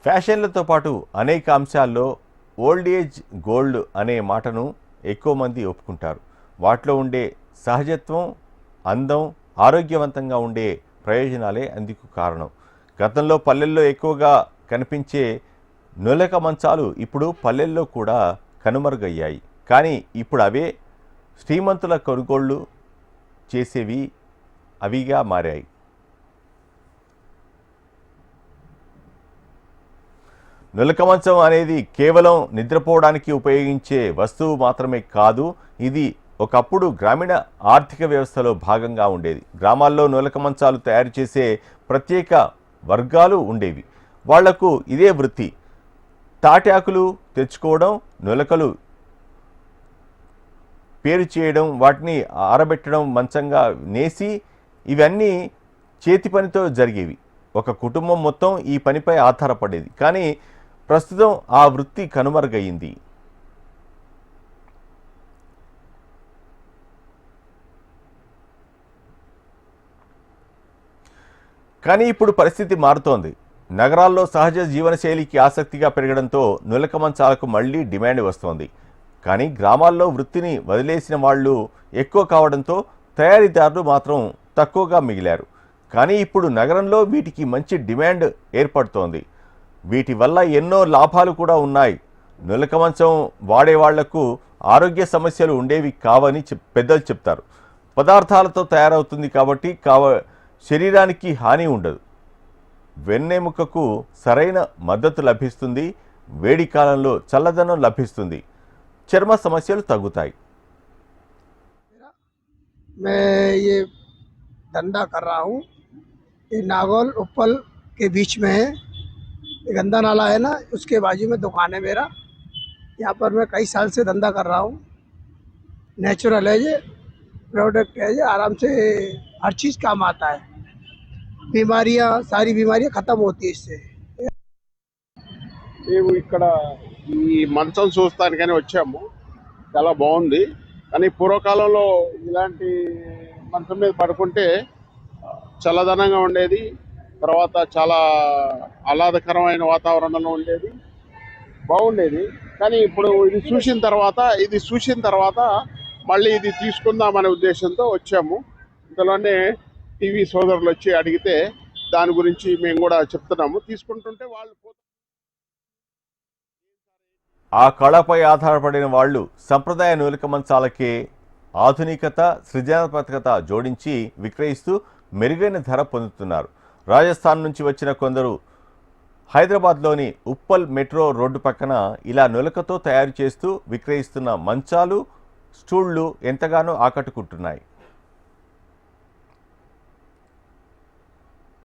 ఫ్యాషన్లతో పాటు అనేక అంశాల్లో ఓల్డ్ ఏజ్ గోల్డ్ అనే మాటను ఎక్కువ మంది ఒప్పుకుంటారు. వాటిలో ఉండే సహజత్వం, అందం, ఆరోగ్యవంతంగా ఉండే ప్రయోజనాలే అందుకు కారణం. గతంలో పల్లెల్లో ఎక్కువగా కనిపించే నులక మంచాలు ఇప్పుడు పల్లెల్లో కూడా కనుమరుగయ్యాయి. కానీ ఇప్పుడు అవే శ్రీమంతుల కొనుగోళ్లు చేసేవి అవిగా మారాయి. నులక మంచం అనేది కేవలం నిద్రపోవడానికి ఉపయోగించే వస్తువు మాత్రమే కాదు, ఇది ఒకప్పుడు గ్రామీణ ఆర్థిక వ్యవస్థలో భాగంగా ఉండేది. గ్రామాల్లో నులక మంచాలు తయారు చేసే ప్రత్యేక వర్గాలు ఉండేవి. వాళ్లకు ఇదే వృత్తి. తాటాకులు తెచ్చుకోవడం, నులకలు పేరు చేయడం, వాటిని ఆరబెట్టడం, మంచంగా నేసి, ఇవన్నీ చేతి పనితో జరిగేవి. ఒక కుటుంబం మొత్తం ఈ పనిపై ఆధారపడేది. కానీ ప్రస్తుతం ఆ వృత్తి కనుమరుగయ్యింది. కానీ ఇప్పుడు పరిస్థితి మారుతోంది. నగరాల్లో సహజ జీవనశైలికి ఆసక్తిగా పెరగడంతో నులక మంచాలకు మళ్లీ డిమాండ్ వస్తోంది. కానీ గ్రామాల్లో వృత్తిని వదిలేసిన వాళ్ళు ఎక్కువ కావడంతో తయారీదారులు మాత్రం తక్కువగా మిగిలారు. కానీ ఇప్పుడు నగరంలో వీటికి మంచి డిమాండ్ ఏర్పడుతోంది. వీటి వల్ల ఎన్నో లాభాలు కూడా ఉన్నాయి. నులక మంచం వాడేవాళ్లకు ఆరోగ్య సమస్యలు ఉండేవి కావని పెద్దలు చెప్తారు. పదార్థాలతో తయారవుతుంది కాబట్టి శరీరానికి హాని ఉండదు. వెన్నెముకకు సరైన మద్దతు లభిస్తుంది. వేడి కాలంలో చల్లదనం లభిస్తుంది. చర్మ సమస్యలు తగ్గుతాయి. मैं ये धंधा कर रहा हूँ। ये नागौल उप्पल के बीच में है। ये गंदा नाला है ना, उसके बाजू में दुकान है मेरा। यहाँ पर मैं कई साल से धंधा कर रहा हूँ। नेचुरल है ये प्रोडक्ट है, ये आराम से हर चीज़ काम आता है। बीमारियाँ, सारी बीमारियाँ ख़त्म होती है इससे। మేము ఇక్కడ ఈ మంచం చూస్తానికని వచ్చాము. చాలా బాగుంది. కానీ పూర్వకాలంలో ఇలాంటి మంచం మీద పడుకుంటే చల్లదనంగా ఉండేది. తర్వాత చాలా ఆహ్లాదకరమైన వాతావరణంలో ఉండేది, బాగుండేది. కానీ ఇప్పుడు ఇది చూసిన తర్వాత మళ్ళీ ఇది తీసుకుందామనే ఉద్దేశంతో వచ్చాము. ఇంతలోనే టీవీ సోదరులు వచ్చి అడిగితే దాని గురించి మేము కూడా చెప్తున్నాము. తీసుకుంటుంటే వాళ్ళు ఆ కళపై ఆధారపడిన వాళ్ళు సంప్రదాయ నులక మంచాలకే ఆధునికత, సృజనాత్మకత జోడించి విక్రయిస్తూ మెరుగైన ధర పొందుతున్నారు. రాజస్థాన్ నుంచి వచ్చిన కొందరు హైదరాబాద్లోని ఉప్పల్ మెట్రో రోడ్డు పక్కన ఇలా నులకతో తయారు చేస్తూ విక్రయిస్తున్న మంచాలు, స్టూళ్లు ఎంతగానో ఆకట్టుకుంటున్నాయి.